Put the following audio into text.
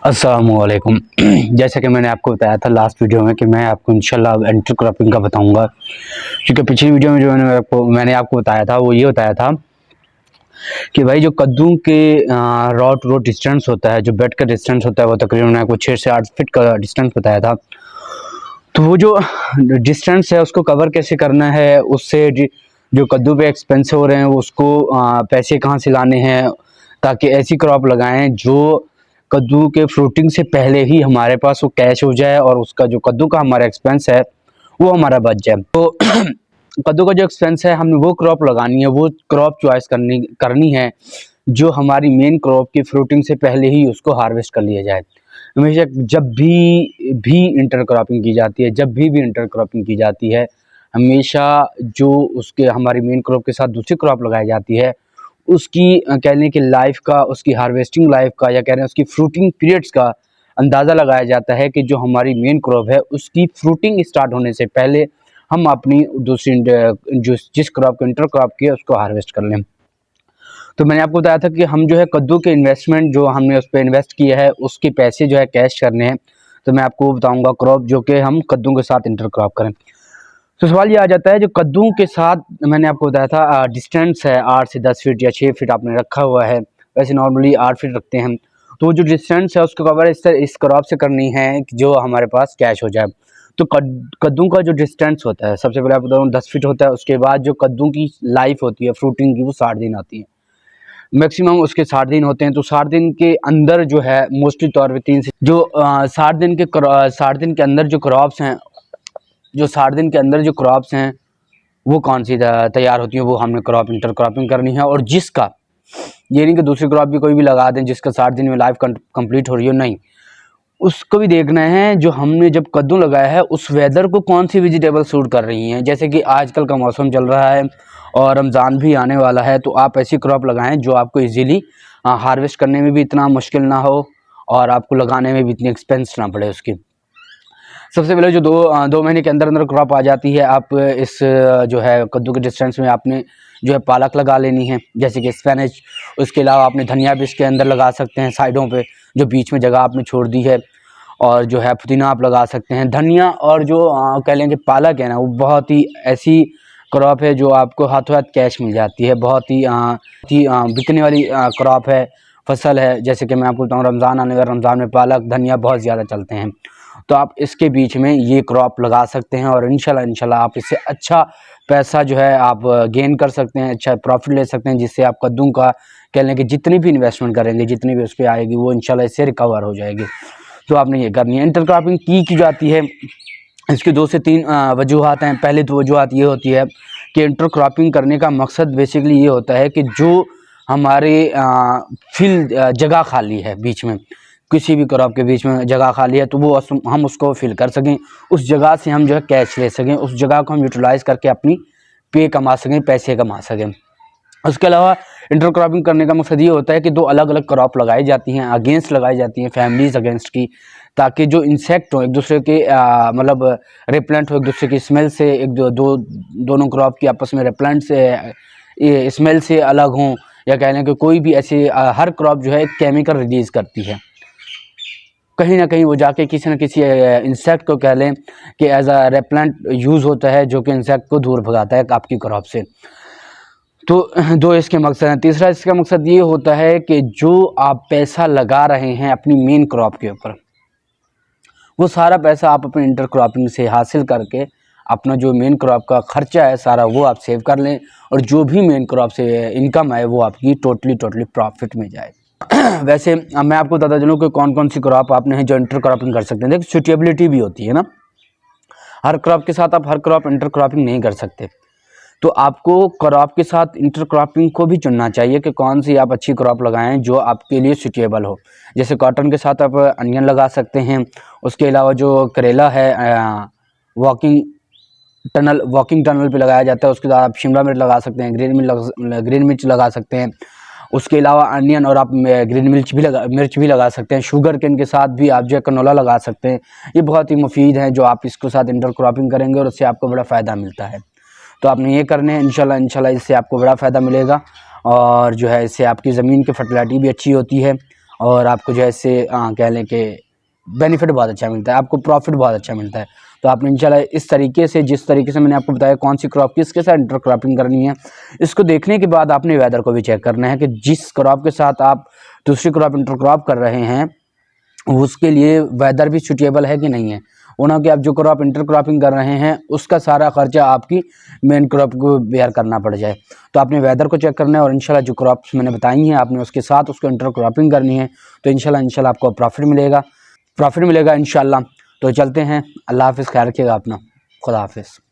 अस्सलामुअलैकुम। जैसा कि मैंने आपको बताया था लास्ट वीडियो में कि मैं आपको इंशाल्लाह इंटर क्रॉपिंग का बताऊंगा, क्योंकि पिछली वीडियो में जो मैंने आपको बताया था वो ये बताया था कि भाई जो कद्दू के रॉ टू रॉ डिस्टेंस होता है, जो बेड का डिस्टेंस होता है वो तकरीबन मैंने आपको 6 से 8 फीट का डिस्टेंस बताया था। तो वो जो डिस्टेंस है उसको कवर कैसे करना है, उससे जो कद्दू पे एक्सपेंस हो रहे हैं उसको पैसे कहाँ से लाने हैं, ताकि ऐसी क्रॉप लगाएं जो कद्दू के फ्रूटिंग से पहले ही हमारे पास वो कैश हो जाए और उसका जो कद्दू का हमारा एक्सपेंस है वो हमारा बच जाए। तो कद्दू का जो एक्सपेंस है हमने वो क्रॉप लगानी है, वो क्रॉप चॉइस करनी है जो हमारी मेन क्रॉप की फ्रूटिंग से पहले ही उसको हार्वेस्ट कर लिया जाए। हमेशा जब भी इंटर क्रॉपिंग की जाती है, जब भी इंटर क्रॉपिंग की जाती है, हमेशा जो उसके हमारी मेन क्रॉप के साथ दूसरी क्रॉप लगाई जाती है उसकी कह लें कि लाइफ का, उसकी हार्वेस्टिंग लाइफ का, या कह रहे हैं उसकी फ्रूटिंग पीरियड्स का अंदाज़ा लगाया जाता है कि जो हमारी मेन क्रॉप है उसकी फ्रूटिंग स्टार्ट होने से पहले हम अपनी दूसरी जो जिस क्रॉप को इंटर क्रॉप की है उसको हार्वेस्ट कर लें। तो मैंने आपको बताया था कि हम जो है कद्दू के इन्वेस्टमेंट जो हमने उस पर इन्वेस्ट किया है उसके पैसे जो है कैश करने हैं। तो मैं आपको बताऊंगा क्रॉप जो कि हम कद्दू के साथ इंटर क्रॉप करें। तो सवाल ये आ जाता है, जो कद्दू के साथ मैंने आपको बताया था डिस्टेंस है 8 से 10 फीट या 6 फीट आपने रखा हुआ है, वैसे नॉर्मली 8 फीट रखते हैं। तो जो डिस्टेंस है उसको कवर इस क्रॉप से करनी है कि जो हमारे पास कैश हो जाए। तो कद्दू का जो डिस्टेंस होता है, सबसे पहले आप बताऊँ 10 फीट होता है। उसके बाद जो कद्दू की लाइफ होती है फ्रूटिंग की वो 60 दिन आती है, मैक्सिमम उसके 60 दिन होते हैं। तो 60 दिन के अंदर जो है मोस्टली तौर पे 3 से जो 60 दिन के अंदर जो क्रॉप्स हैं, जो 60 दिन के अंदर जो क्रॉप्स हैं वो कौन सी तैयार होती है, वो हमने क्रॉप इंटर क्रॉपिंग करनी है। और जिसका ये नहीं कि दूसरी क्रॉप भी कोई भी लगा दें जिसका 60 दिन में लाइफ कंप्लीट हो रही हो, नहीं, उसको भी देखना है जो हमने जब कद्दू लगाया है उस वेदर को कौन सी वेजिटेबल सूट कर रही हैं। जैसे कि आजकल का मौसम चल रहा है और रमज़ान भी आने वाला है, तो आप ऐसी क्रॉप लगाएं जो आपको इजीली हार्वेस्ट करने में भी इतना मुश्किल ना हो और आपको लगाने में भी इतनी एक्सपेंस ना पड़े उसकी। सबसे पहले जो दो महीने के अंदर अंदर क्रॉप आ जाती है, आप इस जो है कद्दू के डिस्टेंस में आपने जो है पालक लगा लेनी है, जैसे कि स्पेनिश। उसके अलावा आपने धनिया भी इसके अंदर लगा सकते हैं साइडों पे, जो बीच में जगह आपने छोड़ दी है। और जो है पुदीना आप लगा सकते हैं, धनिया। और जो कह लेंगे पालक है ना, वो बहुत ही ऐसी क्रॉप है जो आपको हाथों हाथ कैश मिल जाती है, बहुत ही बिकने वाली क्रॉप है, फसल है। जैसे कि मैं आपको बताऊँ रमज़ान आने वाला, रमज़ान में पालक धनिया बहुत ज़्यादा चलते हैं, तो आप इसके बीच में ये क्रॉप लगा सकते हैं और इंशाल्लाह आप इससे अच्छा पैसा जो है आप गेन कर सकते हैं, अच्छा प्रॉफिट ले सकते हैं, जिससे आप कद्दू का कह लें कि जितनी भी इन्वेस्टमेंट करेंगे, जितनी भी उस पर आएगी वो इंशाल्लाह इससे रिकवर हो जाएगी। तो आपने ये करनी है। इंटर क्रॉपिंग की जाती है, इसकी 2 से 3 वजूहात हैं। पहली तो वजूहात ये होती है कि इंटर क्रॉपिंग करने का मकसद बेसिकली ये होता है कि जो हमारे फील्ड जगह खाली है, बीच में किसी भी क्रॉप के बीच में जगह खाली है, तो वो हम उसको फिल कर सकें, उस जगह से हम जो है कैश ले सकें, उस जगह को हम यूटिलाइज़ करके अपनी पे कमा सकें, पैसे कमा सकें। उसके अलावा इंटर क्रॉपिंग करने का मकसद ये होता है कि 2 अलग अलग क्रॉप लगाई जाती हैं, अगेंस्ट लगाई जाती हैं, फैमिलीज अगेंस्ट की, ताकि जो इंसेक्ट हो एक दूसरे के मतलब रिपेलेंट हो एक दूसरे की स्मेल से, दोनों क्रॉप की आपस में रिपेलेंट से, ये स्मेल से अलग हों, या कह लें कि कोई भी ऐसे हर क्रॉप जो है एक केमिकल रिलीज़ करती है, कहीं ना कहीं वो जाके किसी न किसी इंसेक्ट को कह लें कि एज अ रेपेलेंट यूज़ होता है, जो कि इंसेक्ट को दूर भगाता है आपकी क्रॉप से। तो 2 इसके मकसद हैं। तीसरा इसका मकसद ये होता है कि जो आप पैसा लगा रहे हैं अपनी मेन क्रॉप के ऊपर, वो सारा पैसा आप अपने इंटर क्रॉपिंग से हासिल करके अपना जो मेन क्रॉप का खर्चा है सारा वो आप सेव कर लें, और जो भी मेन क्रॉप से इनकम आए वो आपकी टोटली प्रॉफिट में जाए। वैसे मैं आपको बताता चलूँ कि कौन कौन सी क्रॉप आपने है जो इंटर क्रॉपिंग कर सकते हैं। देखिए सूटेबिलिटी भी होती है ना, हर क्रॉप के साथ आप हर क्रॉप इंटर क्रॉपिंग नहीं कर सकते, तो आपको क्रॉप के साथ इंटर क्रॉपिंग को भी चुनना चाहिए कि कौन सी आप अच्छी क्रॉप लगाएं जो आपके लिए सूटेबल हो। जैसे कॉटन के साथ आप अनियन लगा सकते हैं। उसके अलावा जो करेला है वॉकिंग वॉकिंग टनल पे लगाया जाता है, उसके बाद आप शिमला मिर्च लगा सकते हैं, ग्रीन मिर्च लगा सकते हैं। उसके अलावा अनियन और आप ग्रीन मिर्च भी लगा सकते हैं। शुगर केन के साथ भी आप जो है कनोला लगा सकते हैं। ये बहुत ही मुफीद है जो आप इसके साथ इंटर क्रॉपिंग करेंगे और उससे आपको बड़ा फ़ायदा मिलता है। तो आपने ये करने हैं, इंशाल्लाह इससे आपको बड़ा फ़ायदा मिलेगा, और जो है इससे आपकी ज़मीन की फर्टिलिटी भी अच्छी होती है और आपको जैसे कह लें कि बेनिफिट बहुत अच्छा मिलता है, आपको प्रॉफिट बहुत अच्छा मिलता है। तो आपने इंशाल्लाह इस तरीके से, जिस तरीके से मैंने आपको बताया कौन सी क्रॉप किसके साथ इंटरक्रॉपिंग करनी है, इसको देखने के बाद आपने वेदर को भी चेक करना है कि जिस क्रॉप के साथ आप दूसरी क्रॉप इंटरक्रॉप कर रहे हैं उसके लिए वेदर भी सुटेबल है कि नहीं है, होना कि आप जो क्रॉप इंटरक्रॉपिंग कर रहे हैं उसका सारा खर्चा आपकी मेन क्रॉप को बेयर करना पड़ जाए। तो आपने वेदर को चेक करना है और इंशाल्लाह जो क्रॉप्स मैंने बताई हैं आपने उसके साथ उसको इंटरक्रॉपिंग करनी है, तो इंशाल्लाह आपको प्रॉफिट मिलेगा इंशाल्लाह। तो चलते हैं, अल्लाह हाफ़िज़, ख्याल रखिएगा अपना, खुदा हाफ़िज़।